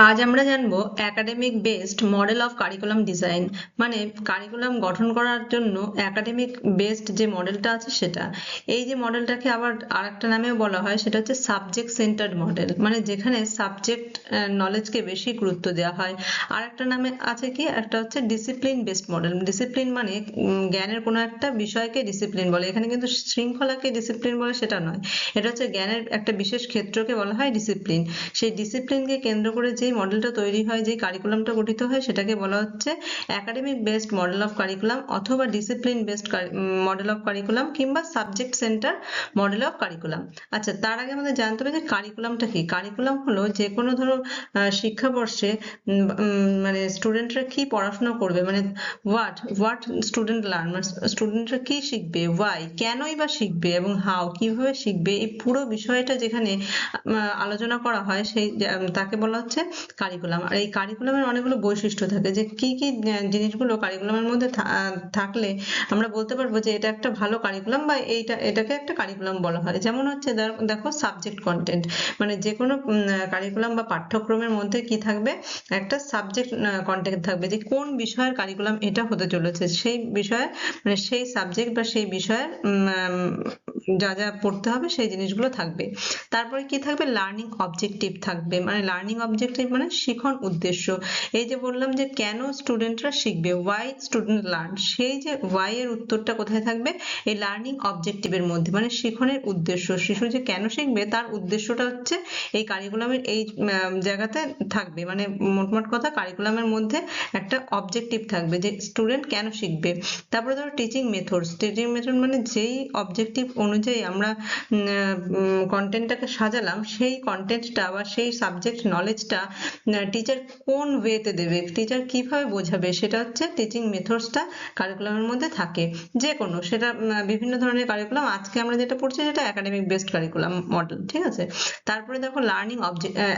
আজ আমরা জানবো academic based model of curriculum design. মানে কারিকুলাম গঠন করার জন্য একাডেমিক বেসড যে মডেলটা আছে সেটা। এই যে মডেলটাকে আবার আরেকটা নামেও বলা হয়, সেটা হচ্ছে সাবজেক্ট সেন্টার্ড মডেল, মানে যেখানে সাবজেক্ট নলেজকে বেশি গুরুত্ব দেওয়া হয়। আর একটা নামে আছে কি, একটা হচ্ছে ডিসিপ্লিন বেসড মডেল। ডিসিপ্লিন মানে জ্ঞানের কোনো একটা বিষয়কে ডিসিপ্লিন বলে। এখানে কিন্তু শৃঙ্খলাকে ডিসিপ্লিন বলে সেটা নয়, এটা হচ্ছে জ্ঞানের একটা বিশেষ ক্ষেত্রকে বলা হয় ডিসিপ্লিন। সেই ডিসিপ্লিনকে কেন্দ্র করে যেই মডেলটা তৈরি হয়, যেই কারিকুলামটা গঠিত হয়, সেটাকে বলা হচ্ছে academic based model of curriculum, অথবা discipline based model of curriculum, কিংবা subject centre model of curriculum. আচ্ছা, তার আগে আমাদের জানতে হবে যে কারিকুলামটা কি। কারিকুলাম হলো যে কোনো ধরো শিক্ষাবর্ষে মানে স্টুডেন্টরা কি পড়াশোনা করবে, মানে হোয়াট স্টুডেন্ট লার্ন, মানে স্টুডেন্টরা কি শিখবে, ওয়াই কেনই বা শিখবে, এবং হাউ কিভাবে শিখবে, এই পুরো বিষয়টা যেখানে আলোচনা করা হয় সেই তাকে বলা হচ্ছে কারিকুলাম। আর এই কারিকুলামের অনেকগুলো বৈশিষ্ট্য থাকে, যে কি কি জিনিসগুলো কারিকুলামের মধ্যে থাকলে আমরা বলতে পারবো যে এটা একটা ভালো কারিকুলাম, বা এটাকে একটা কারিকুলাম বলা হয়। যেমন হচ্ছে দেখো সাবজেক্ট কন্টেন্ট, মানে যে কোনো কারিকুলাম বা পাঠ্যক্রমের মধ্যে কি থাকবে, একটা সাবজেক্ট কন্টেন্ট থাকবে, যে কোন বিষয়ের কারিকুলাম এটা হতে চলেছে, সেই বিষয়ে মানে সেই সাবজেক্ট বা সেই বিষয়ের যা যা পড়তে হবে সেই জিনিসগুলো থাকবে। তারপরে কি থাকবে, লার্নিং অবজেক্টিভ থাকবে, মানে লার্নিং অবজেক্টিভ মানে শিখন উদ্দেশ্য। এই যে বললাম যে কেন স্টুডেন্টরা শিখবে, ওয়াই স্টুডেন্ট লার্ন, সেই যে ওয়াই এর উত্তরটা কোথায় থাকবে, এই লার্নিং অবজেক্টিভের মধ্যে, মানে শিখনের উদ্দেশ্য। শিশু যে কেন শিখবে তার উদ্দেশ্যটা হচ্ছে এই কারিকুলামের এই জায়গাতে থাকবে। মানে মোটমাট কথা, কারিকুলামের মধ্যে একটা অবজেক্টিভ থাকবে যে স্টুডেন্ট কেন শিখবে। তারপরে ধরো টিচিং মেথডস। টিচিং মেথড মানে যেই অবজেক্টিভ অনুযায়ী আমরা কন্টেন্টটাকে সাজালাম, সেই কন্টেন্টটা বা সেই সাবজেক্ট নলেজটা টিচার কোন ওয়েতে দেবে, টিচার কিভাবে বোঝাবে, সেটা হচ্ছে টিচিং মেথডসটা কারিকুলামের মধ্যে থাকে। যে কোনো সেটা বিভিন্ন ধরনের কারিকুলাম, আজকে আমরা যেটা পড়ছি সেটা একাডেমিক বেসড কারিকুলাম মডেল, ঠিক আছে। তারপরে দেখো লার্নিং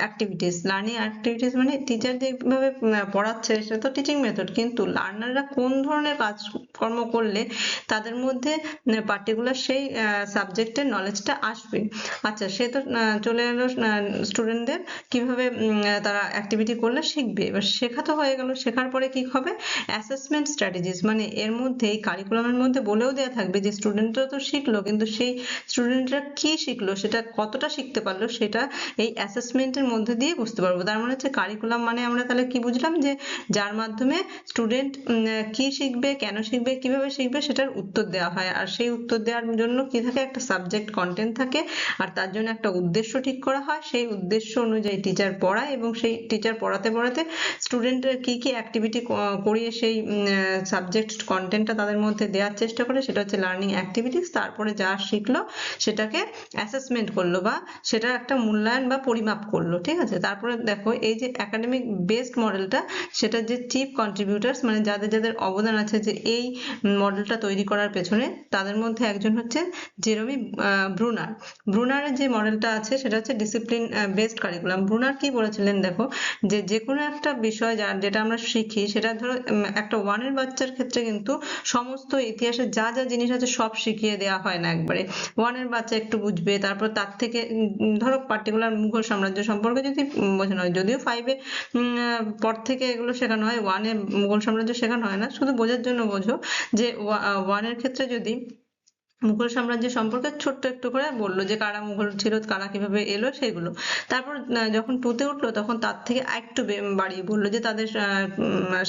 অ্যাক্টিভিটিস। লার্নিং অ্যাক্টিভিটিস মানে টিচার যেভাবে পড়াচ্ছে সেটা তো টিচিং মেথড, কিন্তু লার্নাররা কোন ধরনের কাজকর্ম করলে তাদের মধ্যে পার্টিকুলার সেই সাবজেক্টের নলেজটা আসবে। আচ্ছা, সে তো চলে এলো স্টুডেন্টদের কিভাবে তারা অ্যাক্টিভিটি করলে শিখবে। এবার শেখা তো হয়ে গেল, শেখার পরে কি হবে, অ্যাসেসমেন্ট স্ট্র্যাটেজিস। মানে এর মধ্যে এই কারিকুলামের মধ্যে বলেও দেওয়া থাকবে যে স্টুডেন্টরা তো শিখলো, কিন্তু সেই স্টুডেন্টরা কি শিখলো, সেটা কতটা শিখতে পারলো, সেটা এই অ্যাসেসমেন্টের মধ্যে দিয়ে বুঝতে পারবো। তার মানে হচ্ছে কারিকুলাম মানে আমরা তাহলে কি বুঝলাম, যে যার মাধ্যমে স্টুডেন্ট কি শিখবে, কেন শিখবে, কিভাবে শিখবে, সেটার উত্তর দেওয়া হয়। আর সেই উত্তর দেওয়ার জন্য কি থাকে, একটা সাবজেক্ট কন্টেন্ট থাকে, আর তার জন্য একটা উদ্দেশ্য ঠিক করা হয়। সেই উদ্দেশ্য অনুযায়ী টিচার পড়ায়, এবং সেই টিচার পড়াতে পড়াতে স্টুডেন্টের কি কি অ্যাক্টিভিটি করিয়ে সেই সাবজেক্ট কন্টেন্টটা তাদের মধ্যে দেওয়ার চেষ্টা করে, সেটা হচ্ছে লার্নিং অ্যাক্টিভিটিস। তারপরে যা শিখলো সেটাকে অ্যাসেসমেন্ট করলো, বা সেটা একটা মূল্যায়ন বা পরিমাপ করলো, ঠিক আছে। তারপরে দেখো এই যে একাডেমিক বেসড মডেলটা, সেটা যে চিফ কন্ট্রিবিউটার্স, মানে যাদের যাদের অবদান আছে যে এই মডেলটা তৈরি করার পেছনে, তাদের মধ্যে একজন হচ্ছে জেরমি ব্রুনার। ব্রুনারের যে মডেলটা আছে সেটা হচ্ছে ডিসিপ্লিন বেসড কারিকুলাম। ব্রুনার কি বলেছিলেন দেখো, যে যে কোনো একটা বিষয় যেটা আমরা শিখি, সেটা ধরো একটা ওয়ানের বাচ্চার ক্ষেত্রে কিন্তু সমস্ত ইতিহাসের যা যা জিনিস আছে সব শিখিয়ে দেওয়া হয় না একবারে। ওয়ানের বাচ্চা একটু বুঝবে, তারপর তার থেকে ধরো পার্টিকুলার মুঘল সাম্রাজ্য সম্পর্কে যদি বোঝানো হয়, যদিও ফাইভে পর থেকে এগুলো শেখানো হয়, ওয়ানে মুঘল সাম্রাজ্য শেখানো হয় না, শুধু বোঝার জন্য বোঝো যে ওয়ানের ক্ষেত্রে যদি মুঘল সাম্রাজ্য সম্পর্কে ছোট্ট একটু করে বললো যে কারা মুঘল ছিল, কারা কিভাবে এলো সেগুলো। তারপর যখন টুতে উঠলো তখন তার থেকে আরেকটু বাড়িয়ে বললো যে তাদের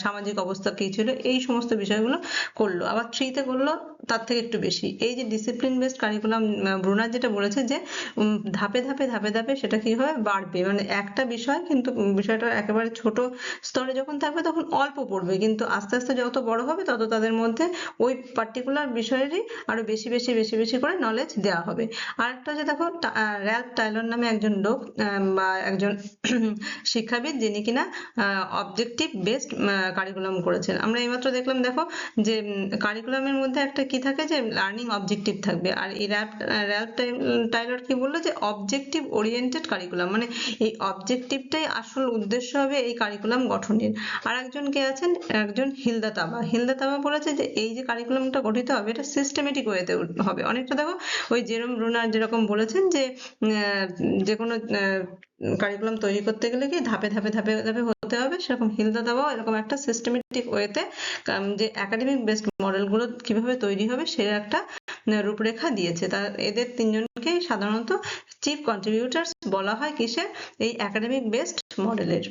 সামাজিক অবস্থা কি ছিল, এই সমস্ত বিষয়গুলো করলো। আবার থ্রিতে করলো তার থেকে একটু বেশি। এই যে ডিসিপ্লিন বেসড কারিকুলাম, ব্রুনার যেটা বলেছে যে ধাপে ধাপে ধাপে ধাপে সেটা কি হবে, বাড়বে। মানে একটা বিষয় কিন্তু বিষয়টা একেবারে ছোট স্তরে যখন থাকবে তখন অল্প পড়বে, কিন্তু আস্তে আস্তে যত বড় হবে তত তাদের মধ্যে ওই পার্টিকুলার বিষয়েরই আরো বেশি বেশি বেশি বেশি করে নলেজ দেওয়া হবে। আর একটা হচ্ছে দেখো, র্যালফ টাইলর নামে একজন লোক বা একজন শিক্ষাবিদ, যিনি কিনা অবজেক্টিভ বেসড কারিকুলাম করেছেন। আমরা এইমাত্র দেখলাম দেখো যে কারিকুলামের মধ্যে একটা কি থাকে, যে লার্নিং অবজেক্টিভ থাকবে। আর এই র্যালফ টাইলর কি বললো, যে অবজেক্টিভ ওরিয়েন্টেড কারিকুলাম, মানে এই অবজেক্টিভটাই আসল উদ্দেশ্য হবে এই কারিকুলাম গঠনের। আর একজন কে আছেন, একজন হিলদা তাবা। হিলদা তাবা বলেছে যে এই যে কারিকুলামটা গঠিত হবে এটা সিস্টেমেটিক ওয়েতে হবে। অনেকটা দেখো ওই জেরোম ব্রুনার যেরকম বলেছেন যে যে কোনো কারিকুলাম তৈরি করতে গেলে কি ধাপে ধাপে ধাপে ধাপে হতে হবে, সেরকম হিলদা দাও এরকম একটা সিস্টেমেটিক ওয়েতে যে একাডেমিক বেসড মডেলগুলো কিভাবে তৈরি হবে সে একটা রূপরেখা দিয়েছে। তা এদের তিনজনকেই সাধারণত চিফ কন্ট্রিবিউটার্স বলা হয় কিসের, এই একাডেমিক বেসড মডেলের।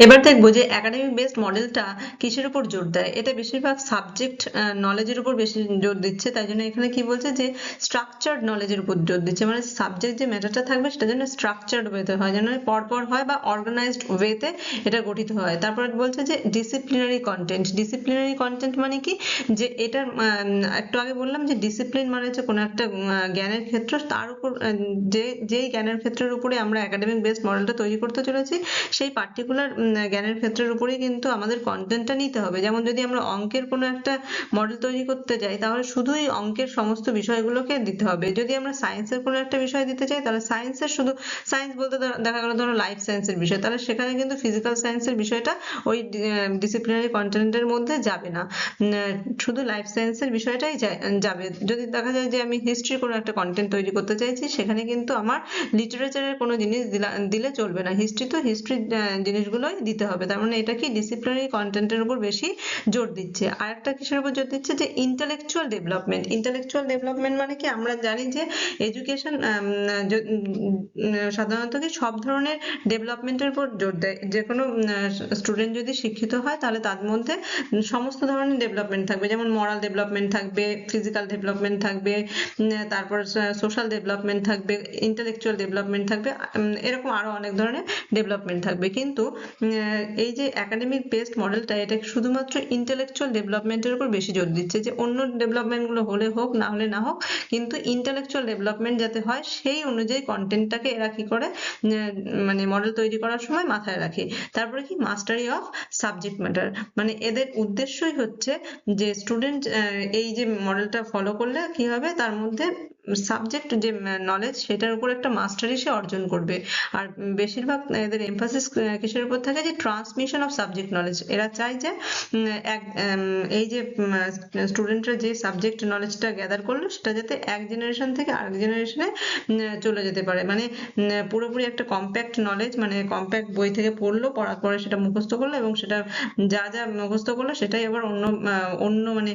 এবার দেখবো যে একাডেমিক বেসড মডেলটা কিসের উপর জোর দেয়। এটা বেশিরভাগ সাবজেক্ট নলেজের উপর বেশি জোর দিচ্ছে, তাই জন্য এখানে কি বলছে যে স্ট্রাকচার্ড নলেজের উপর জোর দিচ্ছে, মানে সাবজেক্ট যে ম্যাটারটা থাকবে সেটা যেন স্ট্রাকচার্ড ওয়েতে হয়, যেন পরপর হয় বা অর্গানাইজড ওয়েতে এটা গঠিত হয়। তারপর বলছে যে ডিসিপ্লিনারি কন্টেন্ট। ডিসিপ্লিনারি কন্টেন্ট মানে কি, যে এটার একটু আগে বললাম যে ডিসিপ্লিন মানে হচ্ছে কোনো একটা জ্ঞানের ক্ষেত্র, তার উপর যেই জ্ঞানের ক্ষেত্রের উপরে আমরা একাডেমিক বেসড মডেলটা তৈরি করতে চলেছি সেই পার্টিকুলার জ্ঞানের ক্ষেত্রের উপরেই কিন্তু আমাদের কন্টেন্টটা নিতে হবে। যেমন যদি আমরা অঙ্কের কোনো একটা মডেল তৈরি করতে যাই তাহলে শুধুই অঙ্কের সমস্ত বিষয়গুলোকে দিতে হবে। যদি আমরা সায়েন্সের কোনো একটা বিষয় দিতে চাই তাহলে সায়েন্সের শুধু, সায়েন্স বলতে দেখা গেল ধরো লাইফ সায়েন্সের বিষয়, তাহলে সেখানে কিন্তু ফিজিক্যাল সায়েন্সের বিষয়টা ওই ডিসিপ্লিনারি কন্টেন্টের মধ্যে যাবে না, শুধু লাইফ সায়েন্সের বিষয়টাই যাবে। যদি দেখা যায় যে আমি হিস্ট্রির কোনো একটা কন্টেন্ট তৈরি করতে চাইছি, সেখানে কিন্তু আমার লিটারেচারের কোনো জিনিস দিলে চলবে না, হিস্ট্রি তো হিস্ট্রির জিনিসগুলোই দিতে হবে। তার মানে এটা কি ডিসিপ্লিনারি কন্টেন্টের উপর বেশি জোর দিচ্ছে। আর একটা কিসের উপর জোর দিচ্ছে, যে ইন্টেলেকচুয়াল ডেভেলপমেন্ট। ইন্টেলেকচুয়াল ডেভেলপমেন্ট মানে কি, আমরা জানি যে এডুকেশন সাধারণত কি সব ধরনের ডেভেলপমেন্টের উপর জোর দেয়। যে কোনো স্টুডেন্ট যদি শিক্ষিত হয় তাহলে তার মধ্যে সমস্ত ধরনের ডেভেলপমেন্ট থাকবে, যেমন মরাল ডেভেলপমেন্ট থাকবে, ফিজিক্যাল ডেভেলপমেন্ট থাকবে, তারপর সোশ্যাল ডেভেলপমেন্ট থাকবে, ইন্টেলেকচুয়াল ডেভেলপমেন্ট থাকবে, এরকম আরো অনেক ধরনের ডেভেলপমেন্ট থাকবে। কিন্তু এই যে একাডেমিক বেসড মডেলটা, এটা শুধুমাত্র ইন্টেলেকচুয়াল ডেভেলপমেন্টের উপর বেশি জোর দিচ্ছে, যে অন্য ডেভেলপমেন্ট গুলো হলে হোক, না হলে না হোক, কিন্তু ইন্টেলেকচুয়াল ডেভেলপমেন্ট যাতে হয় সেই অনুযায়ী কন্টেন্টটাকে এরা কি করে, মানে মডেল তৈরি করার সময় মাথায় রাখে। তারপরে কি মাস্টারি অফ সাবজেক্ট ম্যাটার, মানে এদের উদ্দেশ্যই হচ্ছে যে স্টুডেন্ট এই যে মডেলটা ফলো করলে কি হবে, তার মধ্যে সাবজেক্ট যে নলেজ সেটার উপর একটা মাস্টারি সে অর্জন করবে। আর বেশিরভাগ এদের এমফাসিস কিসের উপর থাকে, যে ট্রান্সমিশন অফ সাবজেক্ট নলেজ। এরা চায় যে এই যে স্টুডেন্টরা যে সাবজেক্ট নলেজটা গ্যাদার করলো সেটা যাতে এক জেনারেশন থেকে আরেক জেনারেশনে চলে যেতে পারে, মানে পুরোপুরি একটা কম্প্যাক্ট নলেজ, মানে কম্প্যাক্ট বই থেকে পড়লো, পড়ার পরে সেটা মুখস্থ করলো এবং সেটা যা যা মুখস্থ করলো সেটাই আবার অন্য মানে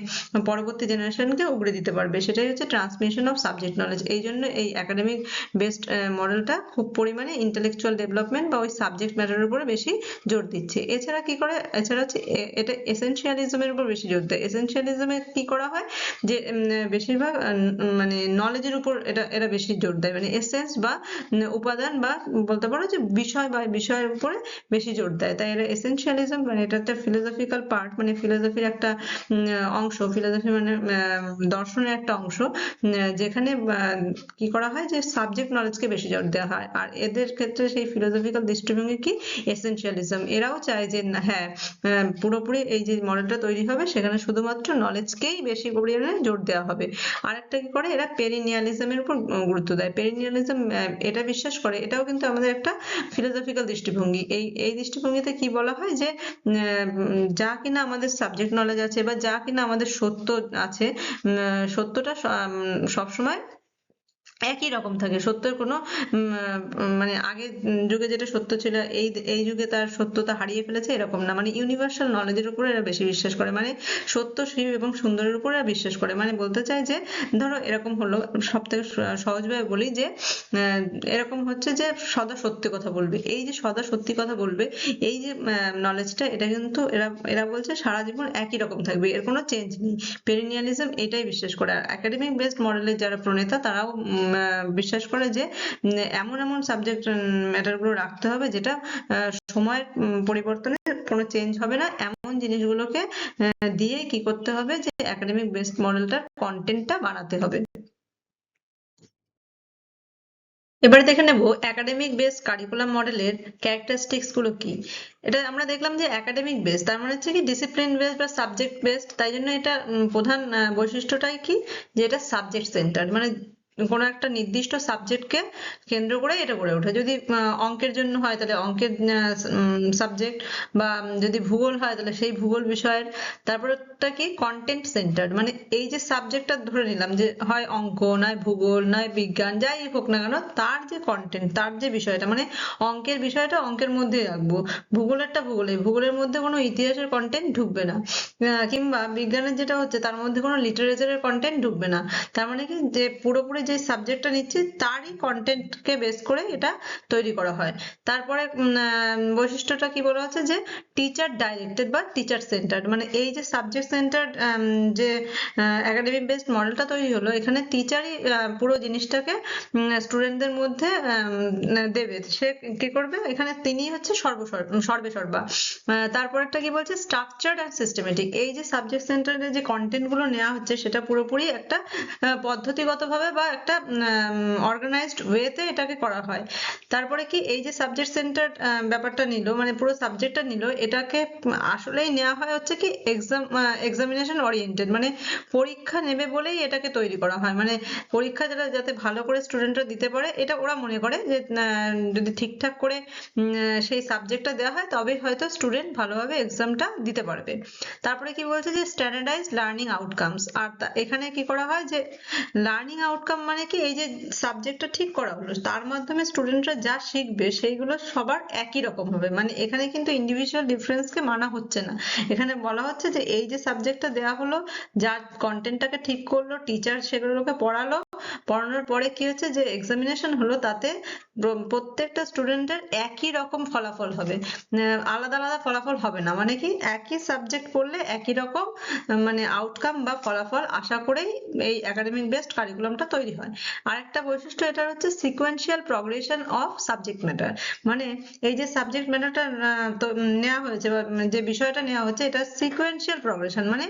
পরবর্তী জেনারেশনকে উগড়ে দিতে পারবে, সেটাই হচ্ছে ট্রান্সমিশন অফ সাবজেক্ট নলেজ। এই জন্য এই একাডেমিক বেসড মডেলটা খুব পরিমাণে ইন্টেলেকচুয়াল ডেভেলপমেন্ট বা ওই সাবজেক্ট ম্যাটারের উপরে বেশি জোর দিচ্ছে। এছাড়া কি করে, এছাড়া হচ্ছে এটা এসেনশিয়ালিজমের উপর বেশি জোর দেয়। এসেনশিয়ালিজমে কি করা হয়, যে বেশিরভাগ মানে নলেজের উপর এরা বেশি জোর দেয়, মানে এসেন্স বা উপাদান বা বলতে পারো যে বিষয় বা বিষয়ের উপরে বেশি জোর দেয়। তাই এরা এসেনশিয়ালিজম, মানে এটা একটা ফিলোসফিক্যাল পার্ট, মানে ফিলোসফির একটা অংশ, ফিলোসফি মানে দর্শনের একটা অংশ, যেখানে কি করা হয় যে সাবজেক্ট নলেজকে বেশি জোর দেওয়া হয়। আর এদের ক্ষেত্রে সেই ফিলোসফিক্যাল দৃষ্টিভঙ্গি কি এসেনশিয়ালিজম। এরাও চায় যে হ্যাঁ পুরোপুরি এই যে মডেলটা তৈরি হবে সেখানে শুধুমাত্র নলেজকেই বেশি পরিমাণে জোর দেওয়া হবে। আর একটা কি করে, এরা পেরিনিয়ালিজমের উপর গুরুত্ব দেয়। পেরিনিয়ালিজম এটা বিশ্বাস করে, এটাও কিন্তু আমাদের একটা ফিলোসফিক্যাল দৃষ্টিভঙ্গি। এই দৃষ্টিভঙ্গিতে কি বলা হয়, যে যা কিনা আমাদের সাবজেক্ট নলেজ আছে বা যা কিনা আমাদের সত্য আছে, সত্যটা সবসময় একই রকম থাকে। সত্যের কোনো মানে আগের যুগে যেটা সত্য ছিল এই যুগে তার সত্যতা হারিয়ে ফেলেছে এরকম না, মানে ইউনিভার্সাল নলেজের উপরে এরা বেশি বিশ্বাস করে, মানে সত্য, শিব এবং সুন্দরের উপরে এরা বিশ্বাস করে। মানে বলতে চাই যে ধরো এরকম হলো, সব থেকে সহজভাবে বলি যে এরকম হচ্ছে যে সদা সত্যি কথা বলবে। এই যে সদা সত্যি কথা বলবে, এই যে নলেজটা, এটা কিন্তু এরা বলছে সারা জীবন একই রকম থাকবে, এর কোনো চেঞ্জ নেই। পেরিনিয়ালিজম এটাই বিশ্বাস করে। আর একাডেমিক বেসড মডেলের যারা প্রণেতা তারাও বিশ্বাস করে যে এমন এমন সাবজেক্ট ম্যাটার গুলো রাখতে হবে যেটা সময়ের পরিবর্তনে কোনো চেঞ্জ হবে না, এমন জিনিসগুলোকে দিয়ে কি করতে হবে, যে একাডেমিক বেসড মডেলটার কন্টেন্টটা বানাতে হবে। এবার দেখে নেব একাডেমিক বেসড কারিকুলাম মডেলের ক্যারেক্টারিস্টিক্স গুলো কি। এটা আমরা দেখলাম যে একাডেমিক বেসড, তার মানে হচ্ছে কি ডিসিপ্লিন বেসড বা সাবজেক্ট বেসড। তাই জন্য এটা প্রধান বৈশিষ্ট্যটাই কি, যে এটা সাবজেক্ট সেন্টার, মানে কোনো একটা নির্দিষ্ট সাবজেক্টকে কেন্দ্র করে এটা গড়ে ওঠে। যদি অঙ্কের জন্য হয় তাহলে অঙ্কের সাবজেক্ট, বা যদি ভূগোল হয় তাহলে সেই ভূগোল বিষয়ের। তারপরটা কি কন্টেন্ট সেন্টার্ড, মানে এই যে সাবজেক্টটা ধরে নিলাম যে হয় অঙ্ক নয় ভূগোল নয় বিজ্ঞান, যাই হোক না কেন, তার যে কন্টেন্ট, তার যে বিষয়টা, মানে অঙ্কের বিষয়টা অঙ্কের মধ্যেই রাখবো, ভূগোলেরটা ভূগোলে, ভূগোলের মধ্যে কোনো ইতিহাসের কন্টেন্ট ঢুকবে না, কিংবা বিজ্ঞানের যেটা হচ্ছে তার মধ্যে কোনো লিটারেচারের কন্টেন্ট ঢুকবে না। তার মানে কি যে পুরোপুরি যে সাবজেক্টটা নিচ্ছে তারই কন্টেন্টকে বেস করে এটা তৈরি করা হয়। তারপরে বৈশিষ্ট্যটা কি বলা হচ্ছে যে টিচার ডাইরেক্টেড বা টিচার সেন্টার্ড, মানে এই যে সাবজেক্ট সেন্টার্ড যে একাডেমিক বেসড মডেলটা তৈরি হলো, এখানে টিচারই পুরো জিনিসটাকে স্টুডেন্টদের মধ্যে দেবে। সে কি করবে এখানে, তিনি হচ্ছে সর্বে সর্বা। তারপরেরটা কি বলছে স্ট্রাকচার্ড অ্যান্ড সিস্টেমেটিক, এই যে সাবজেক্ট সেন্টারে যে কন্টেন্ট গুলো নেওয়া হচ্ছে সেটা পুরোপুরি একটা পদ্ধতিগতভাবে বা একটা অর্গানাইজড ওয়েতে এটাকে করা হয়। তারপরে কি এই যে সাবজেক্ট সেন্টার ব্যাপারটা নিল, মানে পুরো সাবজেক্টটা নিল, এটাকে আসলেই নেওয়া হয় হচ্ছে কি এক্সামিনেশন ওরিয়েন্টেড, মানে পরীক্ষা নেবে বলেই এটাকে তৈরি করা হয়। মানে পরীক্ষা যাতে ভালো করে স্টুডেন্টরা দিতে পারে, এটা ওরা মনে করে যে যদি ঠিকঠাক করে সেই সাবজেক্টটা দেওয়া হয় তবেই হয়তো স্টুডেন্ট ভালোভাবে এক্সামটা দিতে পারবে। তারপরে কি বলছে যে স্ট্যান্ডার্ডাইজ লার্নিং আউটকামস, আর এখানে কি করা হয় যে লার্নিং আউটকাম মানে কি এই যে সাবজেক্টটা ঠিক করা হলো তার মাধ্যমে স্টুডেন্টরা যা শিখবে সেইগুলো সবার একই রকম হবে। মানে এখানে কিন্তু ইন্ডিভিজুয়াল ডিফারেন্সকে মানা হচ্ছে না, এখানে বলা হচ্ছে যে এই যে সাবজেক্টটা দেওয়া হলো, যার কন্টেন্টটাকে ঠিক করলো টিচার, সেগুলোকে পড়ালো, পড়ানোর পরে কি হচ্ছে যে এক্সামিনেশন হলো, তাতে প্রত্যেকটা স্টুডেন্টের একই রকম ফলাফল হবে, আলাদা আলাদা ফলাফল হবে না। মানে কি একই সাবজেক্ট পড়লে একই রকম মানে আউটকাম বা ফলাফল আশা করেই এই একাডেমিক বেসড কারিকুলামটা তৈরি হয়। আরেকটা বৈশিষ্ট্য এটা হচ্ছে sequential progression of subject matter, মানে এই যে সাবজেক্ট ম্যাটারটা নেওয়া হয়েছে বা যে বিষয়টা নেওয়া হচ্ছে এটা সিকোয়েন্সিয়াল প্রগ্রেশন, মানে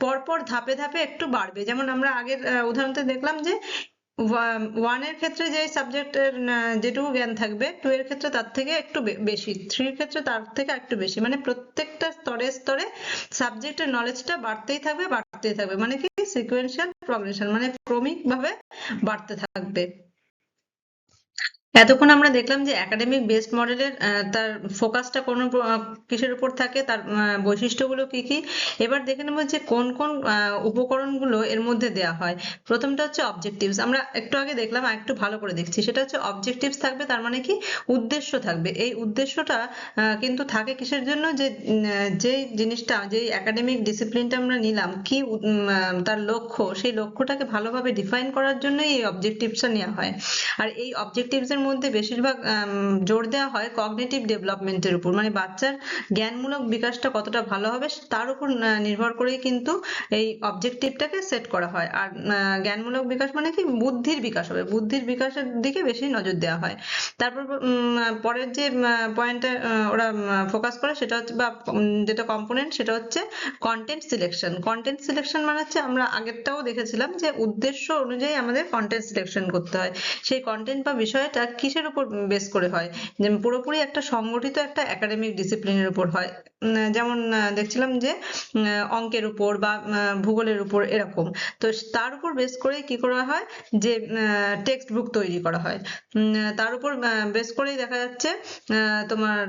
পরপর ধাপে ধাপে একটু বাড়বে। যেমন আমরা আগের উদাহরণতে দেখলাম যে ওয়ান এর ক্ষেত্রে যে সাবজেক্টের যেটুকু জ্ঞান থাকবে, টু এর ক্ষেত্রে তার থেকে একটু বেশি, থ্রির ক্ষেত্রে তার থেকে একটু বেশি, মানে প্রত্যেকটা স্তরে স্তরে সাবজেক্টের নলেজটা বাড়তেই থাকবে, মানে কি সিকোয়েন্সিয়াল প্রগ্রেশন, মানে ক্রমিক ভাবে বাড়তে থাকবে। এতক্ষণ আমরা দেখলাম যে একাডেমিক বেসড মডেলের তার ফোকাসটা কোন কিসের উপর থাকে, তার বৈশিষ্ট্যগুলো কি কি। এবার দেখে নেবো যে কোন কোন উপকরণগুলো এর মধ্যে দেয়া হয়। প্রথমটা হচ্ছে অবজেক্টিভস, আমরা একটু আগে দেখলাম আর একটু ভালো করে দেখছি, সেটা হচ্ছে অবজেক্টিভস থাকবে, তার মানে কি উদ্দেশ্য থাকবে। এই উদ্দেশ্যটা কিন্তু থাকে কিসের জন্য, যে যে জিনিসটা, যে একাডেমিক ডিসিপ্লিনটা আমরা নিলাম, কি তার লক্ষ্য, সেই লক্ষ্যটাকে ভালোভাবে ডিফাইন করার জন্যই এই অবজেক্টিভসটা নেওয়া হয়। আর এই অবজেক্টিভস এর মধ্যে বেশিরভাগ জোর দেওয়া হয় কগনিটিভ ডেভেলপমেন্টের উপর, মানে বাচ্চার জ্ঞানমূলক বিকাশটা কতটা ভালো হবে তার উপর নির্ভর করেই কিন্তু এই অবজেক্টিভটাকে সেট করা হয়। আর জ্ঞানমূলক বিকাশ মানে কি বুদ্ধির বিকাশ হবে, বুদ্ধির বিকাশের দিকে বেশি নজর দেওয়া হয়। তারপর পরের যে পয়েন্টটা ওরা ফোকাস করে সেটা হচ্ছে, বা যেটা কম্পোনেন্ট, সেটা হচ্ছে কন্টেন্ট সিলেকশন। কন্টেন্ট সিলেকশন মানে হচ্ছে আমরা আগেরটাও দেখেছিলাম যে উদ্দেশ্য অনুযায়ী আমাদের কন্টেন্ট সিলেকশন করতে হয়। সেই কন্টেন্ট বা বিষয়টা কিসের উপর বেস করে হয়, যে পুরোপুরি একটা সংগঠিত একটা একাডেমিক ডিসিপ্লিনের উপর হয়। যেমন দেখছিলাম যে অঙ্কের উপর বা ভূগোলের উপর এরকম। তো তার উপর বেস করে কি করা হয়, যে টেক্সট বুক তৈরি করা হয়, তার উপর বেস করেই দেখা যাচ্ছে তোমার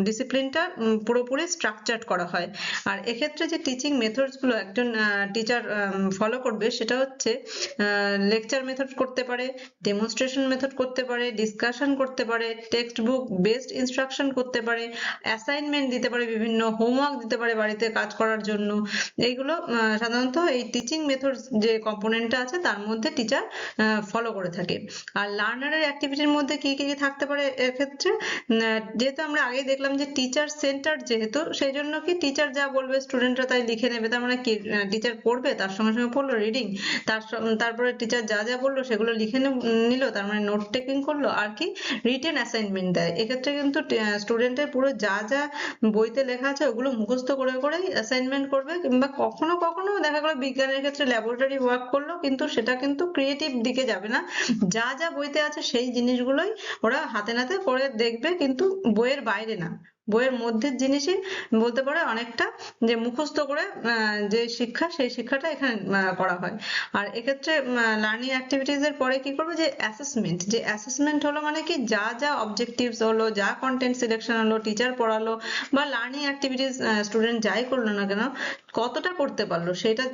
ডিসিপ্লিনটা পুরোপুরি স্ট্রাকচার্ড করা হয়। আর এক্ষেত্রে যে টিচিং মেথডস গুলো একজন টিচার ফলো করবে সেটা হচ্ছে লেকচার মেথড করতে পারে, ডেমনস্ট্রেশন মেথড করতে পারে, ডিসকাশন করতে পারে, টেক্সট বুক বেসড ইনস্ট্রাকশন করতে পারে, অ্যাসাইনমেন্ট দিতে পারে, বিভিন্ন হোমওয়ার্ক দিতে পারে বাড়িতে কাজ করার জন্য। এইগুলো সাধারণত এই টিচিং মেথড যে কম্পোনেন্টটা আছে তার মধ্যে টিচার ফলো করে থাকে। আর লার্নারের অ্যাক্টিভিটির মধ্যে কি কি থাকতে পারে এক্ষেত্রে, যেহেতু আমরা আগে দেখলাম যে টিচার সেন্টার, যেহেতু সেই জন্য কি টিচার যা বলবে স্টুডেন্টরা তাই লিখে নেবে, তার মানে কি টিচার পড়বে তার সঙ্গে সঙ্গে পড়লো রিডিং, তারপরে টিচার যা যা বললো সেগুলো লিখে নিল, তার মানে নোট টেকিং করলো। আর কি রিটেন অ্যাসাইনমেন্ট দেয়, এক্ষেত্রে কিন্তু স্টুডেন্টের পুরো যা যা বইতে লেখা আছে ওগুলো মুখস্থ করে করেই অ্যাসাইনমেন্ট করবে, কিংবা কখনো কখনো দেখা গেলো বিজ্ঞানের ক্ষেত্রে ল্যাবরেটরি ওয়ার্ক করলো, কিন্তু সেটা কিন্তু ক্রিয়েটিভ দিকে যাবে না, যা যা বইতে আছে সেই জিনিসগুলোই ওরা হাতে নাতে করে দেখবে, কিন্তু বইয়ের বাইরে না, বইয়ের মধ্যের জিনিসই বলতে পারে অনেকটা, যে মুখস্থ করে যে শিক্ষা, সেই শিক্ষাটা এখানে করা হয়। আর এক্ষেত্রে লার্নিং অ্যাক্টিভিটিজ এর পরে কি করবে, যে অ্যাসেসমেন্ট। যে অ্যাসেসমেন্ট হলো মানে কি, যা যা অবজেক্টিভস হলো, যা কন্টেন্ট সিলেকশন হলো, টিচার পড়ালো বা লার্নিং অ্যাক্টিভিটিস স্টুডেন্ট যাই করলো না কেন, কতটা করতে পারলো সেটা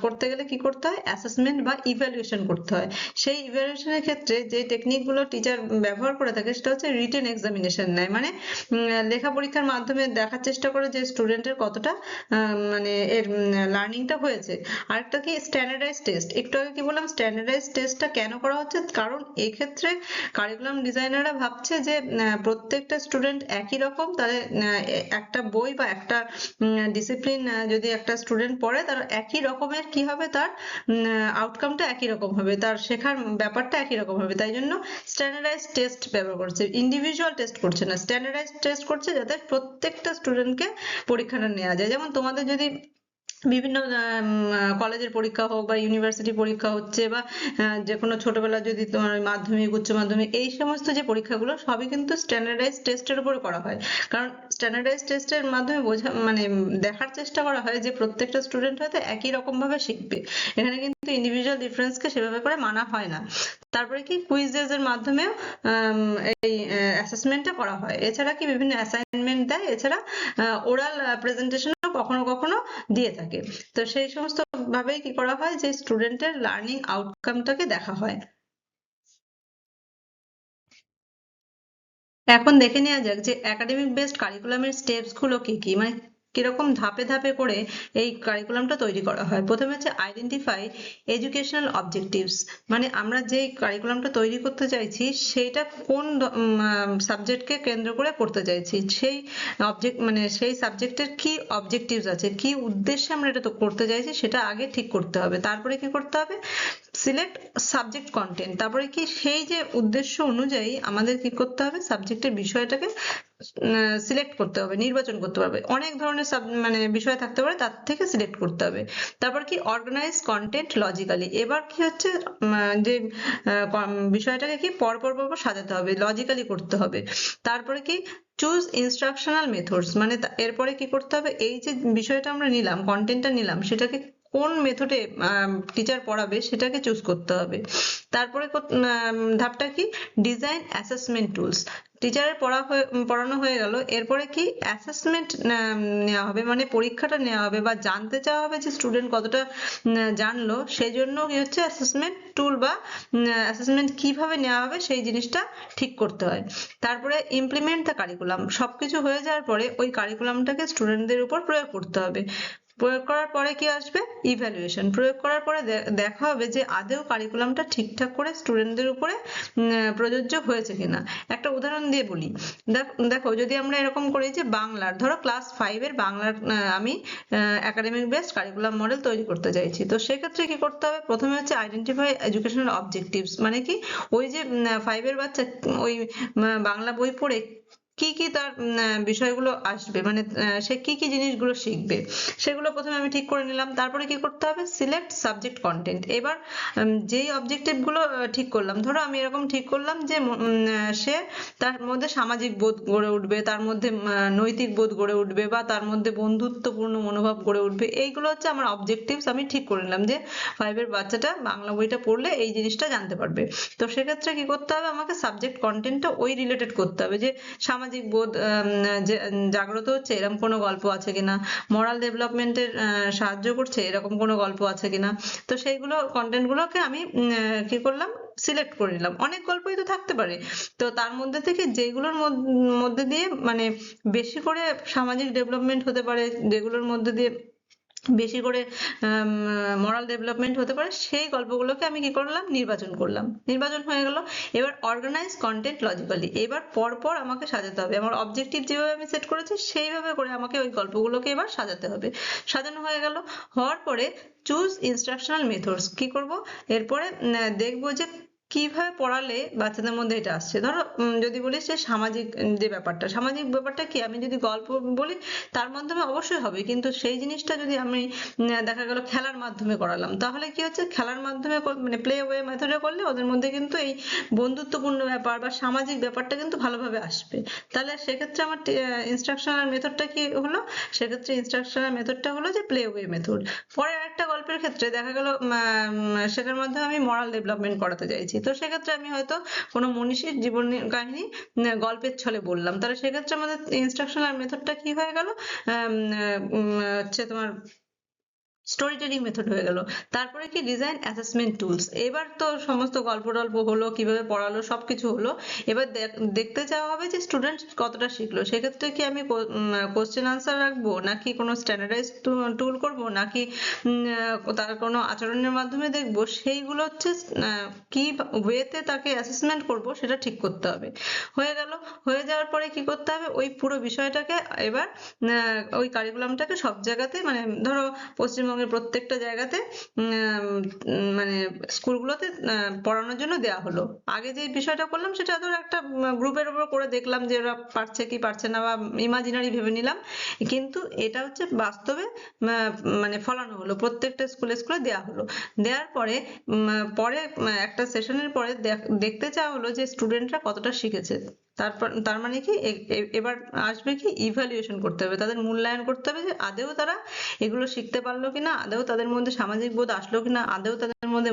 করতে গেলে কি করতে হয়, অ্যাসেসমেন্ট বা ইভ্যালুয়েশন করতে হয়। সেই ইভ্যালুয়েশনের ক্ষেত্রে যে টেকনিক গুলো টিচার ব্যবহার করে থাকে সেটা হচ্ছে রিটেন এক্সামিনেশন নেয়। মানে লেখা পরীক্ষার মাধ্যমে দেখার চেষ্টা করে যে স্টুডেন্টের কতটা মানে এর লার্নিংটা হয়েছে। আরেকটা কি, স্ট্যান্ডার্ডাইজ টেস্ট। একটু আগে কি বললাম, স্ট্যান্ডার্ডাইজ টেস্টটা কেন করা হচ্ছে, কারণ এক্ষেত্রে কারিকুলাম ডিজাইনাররা ভাবছে যে প্রত্যেকটা স্টুডেন্ট একই রকম, তাদের একটা বই বা একটা ডিসিপ্লিন যদি একটা স্টুডেন্ট পড়ে, তার একই রকমের কি হবে, তার আউটকামটা একই রকম হবে, তার শেখার ব্যাপারটা একই রকম হবে। তাই জন্য স্ট্যান্ডার্ডাইজ টেস্ট ব্যবহার করছে, ইন্ডিভিজুয়াল টেস্ট করছে না, স্ট্যান্ডার্ডাইজ টেস্ট করছে, যাতে প্রত্যেকটা স্টুডেন্টকে পরীক্ষাটা নেওয়া যায়। যেমন তোমাদের যদি বিভিন্ন কলেজের পরীক্ষা হোক বা ইউনিভার্সিটি পরীক্ষা হচ্ছে, বা যে কোনো ছোটবেলা যদি তোমার মাধ্যমিক, উচ্চ মাধ্যমিক, এই সমস্ত যে পরীক্ষাগুলো সবই কিন্তু স্ট্যান্ডার্ডাইজ টেস্টের উপরে করা হয়। কারণ স্ট্যান্ডার্ডাইজ টেস্টের মাধ্যমে বোঝা মানে দেখার চেষ্টা করা হয় যে প্রত্যেকটা স্টুডেন্ট হয়তো একই রকম ভাবে শিখবে। এখানে কিন্তু ইন্ডিভিজুয়াল ডিফারেন্সকে সেভাবে করে মানা হয় না। তারপরে কি, কুইজেস এর মাধ্যমেও এই অ্যাসেসমেন্টটা করা হয়। এছাড়া কি, বিভিন্ন অ্যাসাইনমেন্ট দেয়, এছাড়া ওরাল প্রেজেন্টেশনও কখনো কখনো দিয়ে থাকে। তো সেই সমস্ত ভাবেই কি করা হয়, যে স্টুডেন্টের লার্নিং আউটকামটাকে দেখা হয়। এখন দেখে নেওয়া যাক যে একাডেমিক বেসড কারিকুলামের স্টেপস গুলো কি কি, মানে কিরকম ধাপে ধাপে করে এই কারিকুলামটা তৈরি করা হয়। প্রথমে হচ্ছে আইডেন্টিফাই এডুকেশনাল অবজেক্টিভস। মানে আমরা যে কারিকুলামটা তৈরি করতে চাইছি সেটা কোন সাবজেক্টকে কেন্দ্র করে করতে চাইছি, সেই অবজেক্ট মানে সেই সাবজেক্টের কি অবজেক্টিভস আছে, কি উদ্দেশ্যে আমরা এটা তো করতে চাইছি, সেটা আগে ঠিক করতে হবে। তারপরে কি করতে হবে, সিলেক্ট সাবজেক্ট কন্টেন্ট। তারপরে কি, সেই যে উদ্দেশ্য অনুযায়ী আমাদের কি করতে হবে, সাবজেক্টের বিষয়টাকে সিলেক্ট করতে হবে, নির্বাচন করতে হবে। অনেক ধরনের মানে বিষয় থাকতে পারে, তার থেকে সিলেক্ট করতে হবে। তারপর কি, অর্গানাইজ কন্টেন্ট লজিক্যালি। এবার কি হচ্ছে, যে বিষয়টাকে কি পরপর পরপর সাজাতে হবে, লজিক্যালি করতে হবে। তারপরে কি, চুজ ইনস্ট্রাকশনাল মেথডস। মানে এরপরে কি করতে হবে, এই যে বিষয়টা আমরা নিলাম, কন্টেন্টটা নিলাম, সেটাকে কোন মেথডে টিচার পড়াবে সেটাকে চুজ করতে হবে। তারপরে ধাপটা কি, ডিজাইন অ্যাসেসমেন্ট টুলস। টিচারের পড়ানো হয়ে গেল, এরপরে কি, অ্যাসেসমেন্ট নেওয়া হবে, মানে পরীক্ষাটা নেওয়া হবে বা জানতে চাওয়া হবে যে স্টুডেন্ট কতটা জানলো। সেই জন্য কি হচ্ছে, অ্যাসেসমেন্ট টুল বা অ্যাসেসমেন্ট কিভাবে নেওয়া হবে সেই জিনিসটা ঠিক করতে হয়। তারপরে ইমপ্লিমেন্ট দ্য কারিকুলাম। সবকিছু হয়ে যাওয়ার পরে ওই কারিকুলামটাকে স্টুডেন্টদের উপর প্রয়োগ করতে হবে। প্রয়োগ করার পরে কি আসবে, ইভ্যালুয়েশন। প্রয়োগ করার পরে দেখা হবে যে আদৌ কারিকুলামটা ঠিকঠাক করে স্টুডেন্টদের উপরে প্রযোজ্য হয়েছে কিনা। একটা উদাহরণ দিয়ে বলি, দেখো যদি আমরা এরকম করি যে বাংলার, ধরো ক্লাস 5 এর বাংলার আমি একাডেমিক বেসড কারিকুলাম মডেল তৈরি করতে চাইছি। তো সেক্ষেত্রে কি করতে হবে, প্রথমে হচ্ছে আইডেন্টিফাই এডুকেশনাল অবজেক্টিভস। মানে কি, ওই যে 5 এর বাচ্চা ওই বাংলা বই পড়ে কি কি তার বিষয়গুলো আসবে, মানে সে কি কি জিনিসগুলো শিখবে, সেগুলো প্রথমে আমি ঠিক করে নিলাম। তারপরে কি করতে হবে, সিলেক্ট সাবজেক্ট কন্টেন্ট। এবার যেই অবজেক্টিভ গুলো ঠিক করলাম, ধরো আমি এরকম ঠিক করলাম যে সে তার মধ্যে সামাজিক বোধ গড়ে উঠবে, তার মধ্যে নৈতিক বোধ গড়ে উঠবে, বা তার মধ্যে বন্ধুত্বপূর্ণ মনোভাব গড়ে উঠবে। এইগুলো হচ্ছে আমার অবজেক্টিভস। আমি ঠিক করে নিলাম যে 5 এর বাচ্চাটা বাংলা বইটা পড়লে এই জিনিসটা জানতে পারবে। তো সেক্ষেত্রে কি করতে হবে, আমাকে সাবজেক্ট কন্টেন্টটা ওই রিলেটেড করতে হবে, যে সামাজিক বোধ জাগ্রত হচ্ছে এরকম কোনো গল্প আছে কিনা, মোরাল ডেভেলপমেন্টের সাহায্য করছে এরকম কোনো গল্প আছে কিনা। তো সেইগুলো কন্টেন্ট গুলোকে আমি কি করলাম, সিলেক্ট করে নিলাম। অনেক গল্পই তো থাকতে পারে, তো তার মধ্যে থেকে যেগুলোর মধ্যে দিয়ে মানে বেশি করে সামাজিক ডেভেলপমেন্ট হতে পারে, যেগুলোর মধ্যে দিয়ে বেশি করে মোরাল ডেভেলপমেন্ট হতে পারে, সেই গল্পগুলোকে আমি কি করলাম, নির্বাচন করলাম। নির্বাচন হয়ে গেল। এবার অর্গানাইজ কন্টেন্ট লজিক্যালি। এবার পরপর আমাকে সাজাতে হবে, আমার অবজেক্টিভ যেভাবে আমি সেট করেছি সেইভাবে করে আমাকে ওই গল্পগুলোকে এবার সাজাতে হবে। সাজানো হয়ে গেল, হওয়ার পরে চুজ ইনস্ট্রাকশনাল মেথডস। কি করব, এরপরে দেখবো যে কিভাবে পড়ালে বাচ্চাদের মধ্যে এটা আসছে? ধরো যদি বলিস যে সামাজিক যে সামাজিক ব্যাপারটা কি, আমি যদি গল্প বলি তার মাধ্যমে অবশ্যই হবে, কিন্তু সেই জিনিসটা যদি আমি দেখা গেল খেলার মাধ্যমে করালাম, তাহলে কি হচ্ছে, খেলার মাধ্যমে মানে প্লে ওয়ে মেথডে করলে ওদের মধ্যে কিন্তু এই বন্ধুত্বপূর্ণ ব্যাপার বা সামাজিক ব্যাপারটা কিন্তু ভালোভাবে আসবে। তাহলে সেক্ষেত্রে আমার ইনস্ট্রাকশনাল মেথডটা কি হলো, সেক্ষেত্রে ইনস্ট্রাকশনাল মেথডটা হলো যে প্লে ওয়ে মেথড। পরে একটা গল্পের ক্ষেত্রে দেখা গেল সেটার মাধ্যমে আমি মরাল ডেভেলপমেন্ট করাতে চাইছি, তো সেক্ষেত্রে আমি হয়তো কোনো মনীষীর জীবন কাহিনী গল্পের ছলে বললাম, তাহলে সেক্ষেত্রে আমাদের ইনস্ট্রাকশনাল মেথডটা কি হয়ে গেল, হচ্ছে তোমার স্টোরি টেলিং মেথড হয়ে গেল। তারপরে কি, ডিজাইন অ্যাসেসমেন্ট টুলস। এবার তো সমস্ত গল্প টল্প হলো, কিভাবে পড়ালো, সবকিছু হলো। এবার দেখতে চাওয়া হবে যে স্টুডেন্ট কতটা শিখলো। সেক্ষেত্রে কি আমি কোশ্চেন আনসার রাখবো, নাকি কোনো স্ট্যান্ডার্ডাইজ টুল করব, নাকি তার কোনো আচরণের মাধ্যমে দেখবো, সেইগুলো হচ্ছে কি ওয়েতে তাকে অ্যাসেসমেন্ট করব সেটা ঠিক করতে হবে। হয়ে গেল। হয়ে যাওয়ার পরে কি করতে হবে, ওই পুরো বিষয়টাকে এবার ওই কারিকুলামটাকে সব জায়গাতে, মানে ধরো পশ্চিমবঙ্গের প্রত্যেকটা জায়গাতে মানে স্কুলগুলোতে পড়ানোর জন্য দেওয়া হলো। আগে যে বিষয়টা করলাম সেটা ধরো একটা গ্রুপের উপর করে দেখলাম যে ওরা পারছে কি পারছে না, বা ইমাজিনারি ভেবে নিলাম, কিন্তু এটা হচ্ছে বাস্তবে মানে ফলানো হলো, প্রত্যেকটা স্কুলে স্কুলে দেওয়া হলো। দেওয়ার পরে পরে একটা সেশনের পরে দেখতে চাওয়া হলো যে স্টুডেন্টরা কতটা শিখেছে। তারপর তার মানে কি, এবার আসবে কি, ইভ্যালুয়েশন করতে হবে, তাদের মূল্যায়ন করতে হবে যে আদৌ তারা এগুলো শিখতে পারলো কিনা, আদৌ তাদের মধ্যে সামাজিক বোধ আসলো কিনা, আদৌ তাদের মধ্যে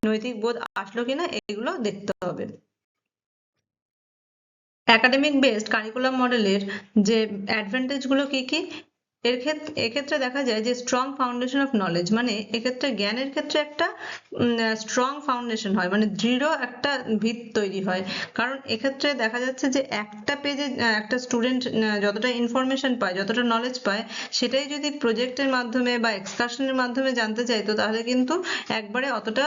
নৈতিক বোধ আসলো কিনা, এগুলো দেখতে হবে। একাডেমিক বেসড কারিকুলাম মডেলের যে অ্যাডভান্টেজ গুলো কি কি, এক্ষেত্রে দেখা যায় যে স্ট্রং ফাউন্ডেশন অফ নলেজ, মানে এক্ষেত্রে জ্ঞানের ক্ষেত্রে একটা স্ট্রং ফাউন্ডেশন হয়, মানে দৃঢ় একটা ভিত তৈরি হয়। কারণ এক্ষেত্রে দেখা যাচ্ছে যে একটা পেজে একটা স্টুডেন্ট যতটা ইনফরমেশন পায়, যতটা নলেজ পায়, সেটাই যদি প্রজেক্টের মাধ্যমে বা এক্সকারশনের মাধ্যমে জানতে চাইতো, তাহলে কিন্তু একবারে অতটা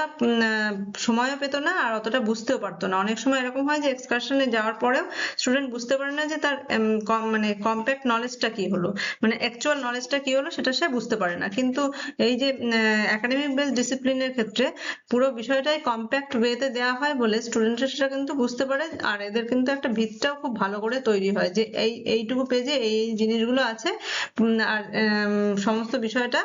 সময়ও পেত না, আর অতটা বুঝতেও পারতো না। অনেক সময় এরকম হয় যে এক্সকারশনে যাওয়ার পরেও স্টুডেন্ট বুঝতে পারে না যে তার মানে কম্প্যাক্ট নলেজটা কি হলো, মানে অ্যাকচুয়াল নলেজটা কি হলো, সেটা সে বুঝতে পারে না। কিন্তু এই যে একাডেমিক বেসড ডিসিপ্লিনের ক্ষেত্রে পুরো বিষয়টাই কম্প্যাক্ট ওয়েতে দেওয়া হয় বলে স্টুডেন্টরা সেটা কিন্তু বুঝতে পারে, আর এদের কিন্তু একটা ভিতটাও খুব ভালো করে তৈরি হয় যে এইটুকু পেজে এই জিনিসগুলো আছে, আর সমস্ত বিষয়টা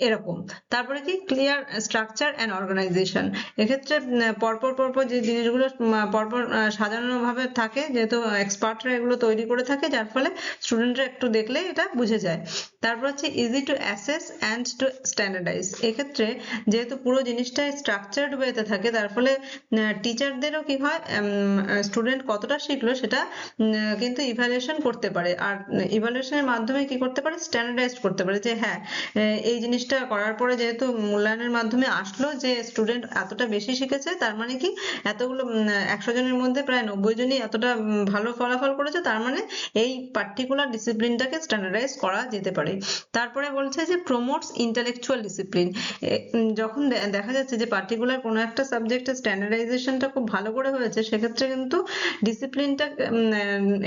এরকম। তারপরে কি, ক্লিয়ার স্ট্রাকচার অ্যান্ড অর্গানাইজেশন। এক্ষেত্রে পরপর পরপর যে জিনিসগুলো পরপর সাজানো ভাবে থাকে, যেহেতু এক্সপার্টরা এগুলো তৈরি করে থাকে, যার ফলে স্টুডেন্টরা একটু দেখলে এটা বুঝে যায়। তারপর হচ্ছে easy to assess and to standardize. এক্ষেত্রে যেহেতু পুরো জিনিসটা স্ট্রাকচার্ড ওয়েতে থাকে, তার ফলে টিচারদেরও কি হয়, স্টুডেন্ট কতটা শিখলো সেটা কিন্তু ইভ্যালুয়েশন করতে পারে, আর ইভ্যালুয়েশনের মাধ্যমে কি করতে পারে, স্ট্যান্ডার্ডাইজ করতে পারে যে হ্যাঁ, এই জিনিসটা করার পরে যেহেতু মূল্যায়নের মাধ্যমে আসলো যে স্টুডেন্ট এতটা বেশি শিখেছে, তার মানে কি, এতগুলো 100 জনের মধ্যে প্রায় 90 জনই এতটা ভালো ফলাফল করেছে, তার মানে এই পার্টিকুলার ডিসিপ্লিনটাকে স্ট্যান্ডার্ডাইজ করা যেতে পারে। তারপরে বলছে যে প্রমোটস ইন্টেলেকচুয়াল ডিসিপ্লিন। যখন দেখা যাচ্ছে যে পার্টিকুলার কোনো একটা সাবজেক্টের স্ট্যান্ডার্ডাইজেশনটা খুব ভালো করে হয়েছে, সেক্ষেত্রে কিন্তু ডিসিপ্লিনটা,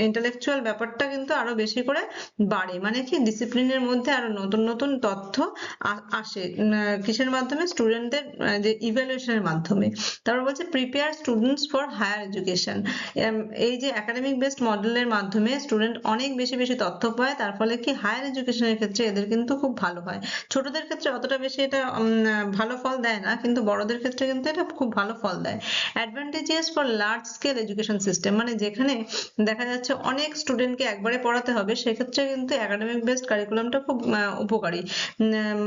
ইন্টেলেকচুয়াল ব্যাপারটা কিন্তু আরো বেশি করে বাড়ে। মানে কি, ডিসিপ্লিনের মধ্যে আরো নতুন নতুন তথ্য আসে, কিসের মাধ্যমে, স্টুডেন্টদের যে ইভ্যালুয়েশনের মাধ্যমে। তারপর বলছে prepare students for higher education. এই যে একাডেমিক বেসড মডেলের মাধ্যমে স্টুডেন্ট অনেক বেশি বেশি তথ্য পায়, তার ফলে কি, হায়ার এডুকেশনের ক্ষেত্রে এদের কিন্তু খুব ভালো হয়। ছোটদের ক্ষেত্রে অতটা বেশি এটা ভালো ফল দেয় না, কিন্তু বড়দের ক্ষেত্রে কিন্তু এটা খুব ভালো ফল দেয়। Advantages for large scale education system, মানে যেখানে দেখা যাচ্ছে অনেক স্টুডেন্টকে একবারে পড়াতে হবে, সেক্ষেত্রে কিন্তু একাডেমিক বেসড কারিকুলামটা খুব উপকারী।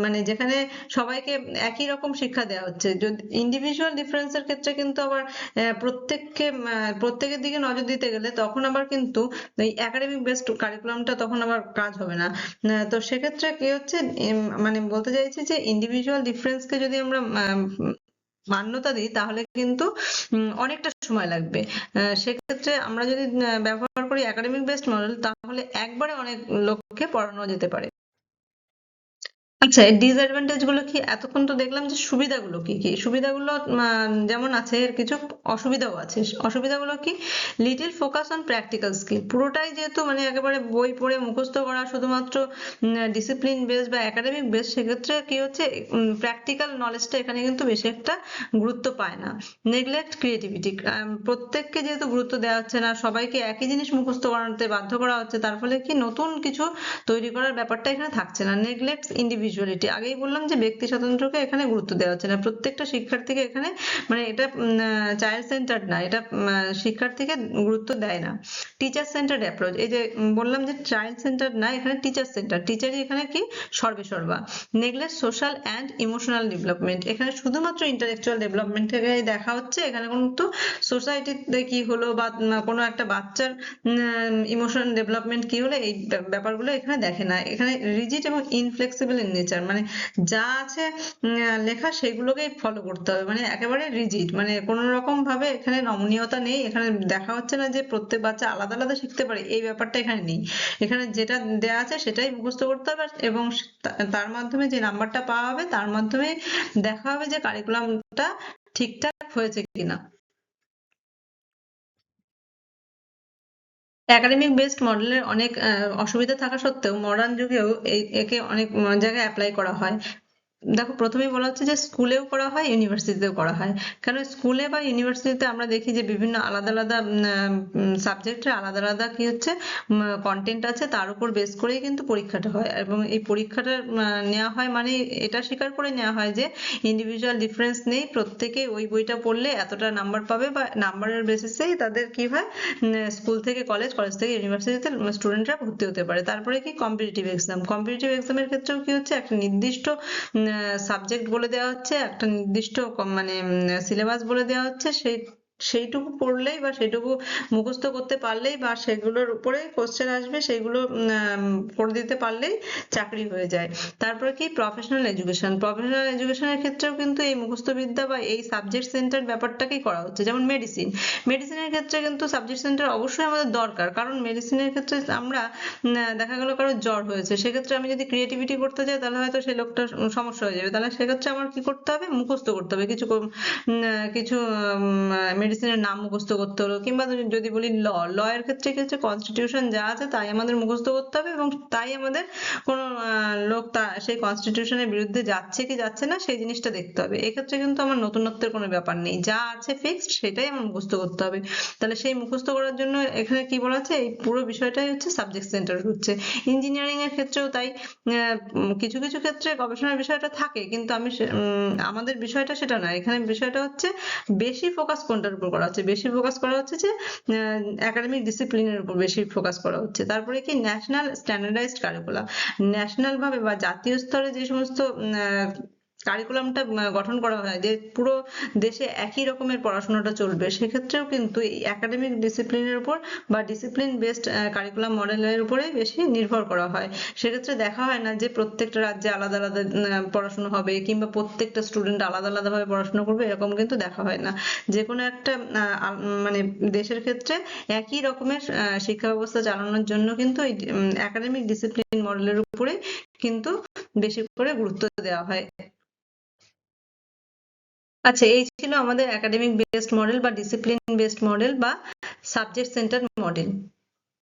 মানে যেখানে সবাইকে একই রকম শিক্ষা দেওয়া হচ্ছে। যদি ইন্ডিভিজুয়াল ডিফারেন্সের ক্ষেত্রে কিন্তু আবার প্রত্যেকের দিকে নজর দিতে গেলে তখন আবার কিন্তু এই একাডেমিক বেসড কারিকুলামটা তখন আবার কাজ হবে না। তো সেক্ষেত্রে কি হচ্ছে, মানে বলতে চাইছি যে ইন্ডিভিজুয়াল ডিফারেন্সকে যদি আমরা মান্যতা দিই, তাহলে কিন্তু অনেকটা সময় লাগবে। সেক্ষেত্রে আমরা যদি ব্যবহার করি একাডেমিক বেসড মডেল, তাহলে একবারে অনেক লোককে পড়ানো যেতে পারে। আচ্ছা, এর ডিসঅ্যাডভান্টেজ গুলো কি? এতক্ষণ তো দেখলাম যে সুবিধাগুলো কি কি। সুবিধাগুলো যেমন আছে, এর কিছু অসুবিধাও আছে। অসুবিধাগুলো কি? Little focus on practical skill. পুরোটাই যেহেতু মানে একেবারে বই পড়ে মুখস্থ করা, শুধুমাত্র ডিসিপ্লিন বেস বা একাডেমিক বেস, সেক্ষেত্রে কি হচ্ছে, প্র্যাকটিক্যাল নলেজটা এখানে কিন্তু বেশি একটা গুরুত্ব পায় না। Neglect creativity. প্রত্যেককে যেহেতু গুরুত্ব দেওয়া হচ্ছে না, সবাইকে একই জিনিস মুখস্থ করাতে বাধ্য করা হচ্ছে, তার ফলে কি নতুন কিছু তৈরি করার ব্যাপারটা এখানে থাকছে না। Neglect individuality. আগেই বললাম যে ব্যক্তি স্বাতন্ত্র্যকে এখানে গুরুত্ব দেওয়া হচ্ছে না। প্রত্যেকটা শিক্ষার্থীকে এখানে মানে এটা চাইল্ড সেন্টার্ড না, এটা শিক্ষার্থীকে গুরুত্ব দেয় না। Teacher centred approach. এই যে বললাম যে চাইল্ড সেন্টার্ড না, এখানে টিচার সেন্টার। টিচারই এখানে কি সর্বে সর্বা। Neglect social and emotional development. এখানে শুধুমাত্র ইন্টালেকচুয়াল ডেভেলপমেন্টকে দেখা হচ্ছে, এখানে কিন্তু সোসাইটিতে কি হলো বা কোনো একটা বাচ্চার ইমোশন ডেভেলপমেন্ট কি হলো, এই ব্যাপারগুলো এখানে দেখে না। এখানে রিজিড এবং ইনফ্লেক্সিবল ইন নেচার, মানে যা আছে লেখা সেগুলোকেই ফলো করতে হবে, মানে একেবারে রিজিড, মানে কোনো রকম ভাবে এখানে নমনীয়তা নেই। এখানে দেখা হচ্ছে না যে প্রত্যেক বাচ্চা আলাদা আলাদা শিখতে পারে, এই ব্যাপারটা এখানে নেই। এখানে যেটা দেয়া আছে সেটাই মুখস্থ করতে হবে, এবং তার মাধ্যমে যে নাম্বারটা পাওয়া হবে তার মাধ্যমে দেখা হবে যে কারিকুলামটা ঠিকঠাক হয়েছে কিনা। একাডেমিক বেসড মডেলের অনেক অসুবিধা থাকা সত্ত্বেও মডার্ন যুগেও একে অনেক জায়গায় অ্যাপ্লাই করা হয়। দেখো, প্রথমেই বলা হচ্ছে যে স্কুলেও করা হয়, ইউনিভার্সিটিতেও করা হয়। কারণ স্কুলে বা ইউনিভার্সিটিতে আমরা দেখি যে বিভিন্ন আলাদা আলাদা সাবজেক্টের আলাদা আলাদা কি হচ্ছে কন্টেন্ট আছে, তার উপর বেস করেই কিন্তু পরীক্ষাটা হয়, এবং এই পরীক্ষাটা নেওয়া হয় মানে এটা স্বীকার করে নেওয়া হয় যে ইন্ডিভিজুয়াল ডিফারেন্স নেই, প্রত্যেকে ওই বইটা পড়লে এতটা নাম্বার পাবে, বা নাম্বারের বেসিসেই তাদের কি হয়, স্কুল থেকে কলেজ, কলেজ থেকে ইউনিভার্সিটিতে স্টুডেন্টরা ভর্তি হতে পারে। তারপরে কি কম্পিটিটিভ এক্সাম। কম্পিটিটিভ এক্সামের ক্ষেত্রেও কি হচ্ছে, একটা নির্দিষ্ট সাবজেক্ট বলে দেওয়া হচ্ছে, একটা নির্দিষ্ট মানে সিলেবাস বলে দেওয়া হচ্ছে, সেইটুকু পড়লেই বা সেইটুকু মুখস্থ করতে পারলেই বা সেগুলোর উপরে কোশ্চেন আসবে, সেগুলো করে দিতে পারলেই চাকরি হয়ে যায়। তারপরে কি প্রফেশনাল এডুকেশন। প্রফেশনাল এডুকেশনের ক্ষেত্রেও কিন্তু এই মুখস্থ বিদ্যা বা এই সাবজেক্ট সেন্টার ব্যাপারটাকেই করা হচ্ছে। যেমন মেডিসিন। মেডিসিনের ক্ষেত্রে কিন্তু সাবজেক্ট সেন্টার অবশ্যই আমাদের দরকার, কারণ মেডিসিনের ক্ষেত্রে আমরা দেখা গেল কারো জ্বর হয়েছে, সেক্ষেত্রে আমি যদি ক্রিয়েটিভিটি করতে যাই তাহলে হয়তো সেই লোকটার সমস্যা হয়ে যাবে। তাহলে সেক্ষেত্রে আমার কি করতে হবে, মুখস্থ করতে হবে কিছু কিছু মেডিসিনের নাম মুখস্থ করতে হলো, কিংবা যদি বলি ল এর ক্ষেত্রে কি হচ্ছে, কনস্টিটিউশন যা আছে তাই আমাদের মুখস্থ করতে হবে, এবং তাই আমাদের কোনো লোক সেই কনস্টিটিউশনের বিরুদ্ধে যাচ্ছে কি যাচ্ছে না সেই জিনিসটা দেখতে হবে। এক্ষেত্রে কিন্তু আমার নতুনত্বের কোনো ব্যাপার নেই, যা আছে ফিক্সড সেটাই আমার মুখস্থ করতে হবে। তাহলে সেই মুখস্থ করার জন্য এখানে কি বলা আছে, এই পুরো বিষয়টাই হচ্ছে সাবজেক্ট সেন্টার হচ্ছে। ইঞ্জিনিয়ারিং এর ক্ষেত্রেও তাই। কিছু কিছু ক্ষেত্রে গবেষণার বিষয়টা থাকে, কিন্তু আমাদের বিষয়টা সেটা না। এখানে বিষয়টা হচ্ছে বেশি ফোকাস কোনটার উপর করা হচ্ছে, বেশি ফোকাস করা হচ্ছে যে একাডেমিক ডিসিপ্লিনের উপর বেশি ফোকাস করা হচ্ছে। তারপরে কি ন্যাশনাল স্ট্যান্ডার্ডাইজড কারিকুলাম। ন্যাশনাল ভাবে বা জাতীয় স্তরে যে সমস্ত কারিকুলামটা গঠন করা হয়, যে পুরো দেশে একই রকমের পড়াশোনাটা চলবে, সেক্ষেত্রেও কিন্তু এই একাডেমিক ডিসিপ্লিনের উপর বা ডিসিপ্লিন বেসড কারিকুলাম মডেলের উপরে বেশি নির্ভর করা হয়। সেক্ষেত্রে দেখা হয় না যে প্রত্যেকটা রাজ্যে আলাদা আলাদা পড়াশোনা হবে, কিংবা প্রত্যেকটা স্টুডেন্ট আলাদা আলাদা ভাবে পড়াশোনা করবে, এরকম কিন্তু দেখা হয় না। যে কোনো একটা মানে দেশের ক্ষেত্রে একই রকমের শিক্ষা ব্যবস্থা চালানোর জন্য কিন্তু এই একাডেমিক ডিসিপ্লিন মডেলের উপরে কিন্তু বেশি করে গুরুত্ব দেওয়া হয়। আচ্ছা, এই ছিল আমাদের একাডেমিক বেসড মডেল বা ডিসিপ্লিন বেসড মডেল বা সাবজেক্ট সেন্টার মডেল।